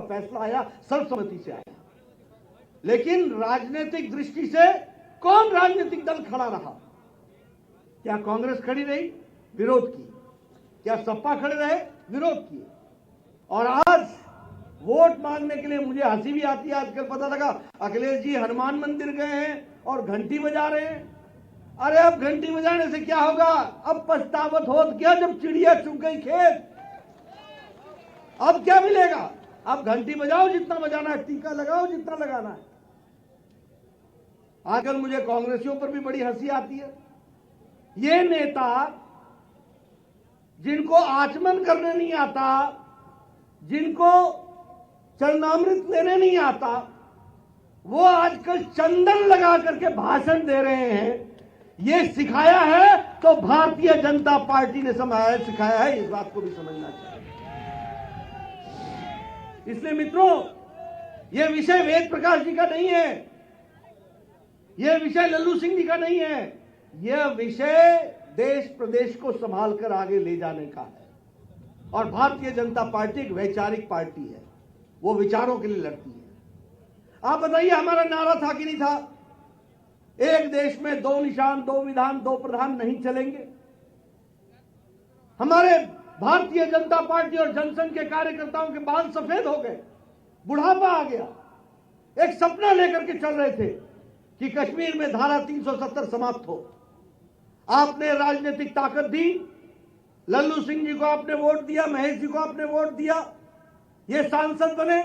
फैसला आया, सर्वसम्मति से आया। लेकिन राजनीतिक दृष्टि से कौन राजनीतिक दल खड़ा रहा? क्या कांग्रेस खड़ी रही? विरोध की। क्या सपा खड़े रहे? विरोध किए। और आज वोट मांगने के लिए मुझे हंसी भी आती है। आजकल पता लगा अखिलेश जी हनुमान मंदिर गए हैं और घंटी बजा रहे हैं। अरे अब घंटी बजाने से क्या होगा? अब पछतावत होत क्या जब चिड़िया चुग गई खेत। अब क्या मिलेगा? अब घंटी बजाओ जितना बजाना है, टीका लगाओ जितना लगाना है। आजकल मुझे कांग्रेसियों पर भी बड़ी हंसी आती है। ये नेता जिनको आचमन करने नहीं आता, जिनको चरणामृत लेने नहीं आता, वो आजकल चंदन लगा करके भाषण दे रहे हैं। ये सिखाया है तो भारतीय जनता पार्टी ने सिखाया है, इस बात को भी समझना चाहिए। इसलिए मित्रों, यह विषय वेद प्रकाश जी का नहीं है, यह विषय लल्लू सिंह जी का नहीं है, यह विषय देश प्रदेश को संभाल कर आगे ले जाने का है। और भारतीय जनता पार्टी एक वैचारिक पार्टी है, वो विचारों के लिए लड़ती है। आप बताइए, हमारा नारा था कि नहीं था? एक देश में दो निशान, दो विधान, दो प्रधान नहीं चलेंगे। हमारे भारतीय जनता पार्टी और जनसंघ के कार्यकर्ताओं के बाल सफेद हो गए, बुढ़ापा आ गया। एक सपना लेकर के चल रहे थे कि कश्मीर में धारा 370 समाप्त हो। आपने राजनीतिक ताकत दी, लल्लू सिंह जी को आपने वोट दिया, महेश जी को आपने वोट दिया, ये सांसद बने।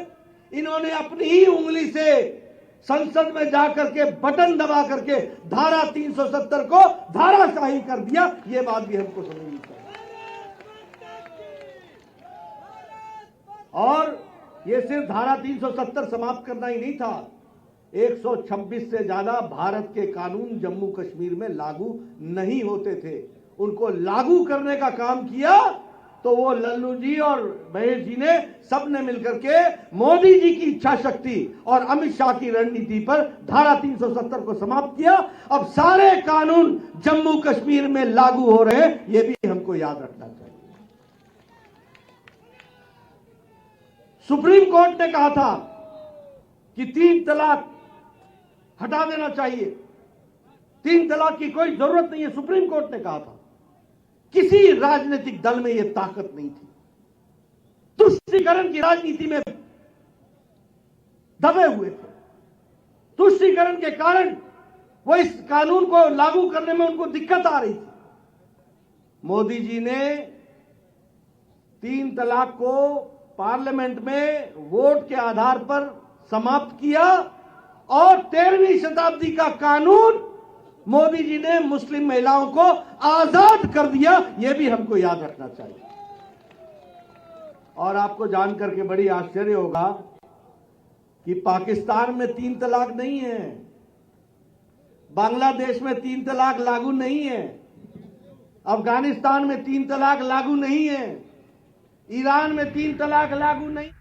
इन्होंने अपनी ही उंगली से संसद में जाकर के बटन दबा करके धारा 370 को धाराशाही कर दिया। ये बात भी हमको समझनी चाहिए। और ये सिर्फ धारा 370 समाप्त करना ही नहीं था, 126 से ज्यादा भारत के कानून जम्मू कश्मीर में लागू नहीं होते थे, उनको लागू करने का काम किया। तो वो लल्लू जी और महेश जी ने सबने मिलकर के मोदी जी की इच्छा शक्ति और अमित शाह की रणनीति पर धारा 370 को समाप्त किया। अब सारे कानून जम्मू कश्मीर में लागू हो रहे हैं, ये भी हमको याद रखना चाहिए। सुप्रीम कोर्ट ने कहा था कि 3 तलाक हटा देना चाहिए, 3 तलाक की कोई जरूरत नहीं है, सुप्रीम कोर्ट ने कहा था। किसी राजनीतिक दल में यह ताकत नहीं थी। तुष्टीकरण की राजनीति में दबे हुए थे। तुष्टीकरण के कारण वो इस कानून को लागू करने में उनको दिक्कत आ रही थी। मोदी जी ने 3 तलाक को पार्लियामेंट में वोट के आधार पर समाप्त किया और 13वीं शताब्दी का कानून मोदी जी ने मुस्लिम महिलाओं को आजाद कर दिया। यह भी हमको याद रखना चाहिए। और आपको जानकर के बड़ी आश्चर्य होगा कि पाकिस्तान में 3 तलाक नहीं है, बांग्लादेश में 3 तलाक लागू नहीं है, अफगानिस्तान में 3 तलाक लागू नहीं है, ईरान में 3 तलाक लागू नहीं।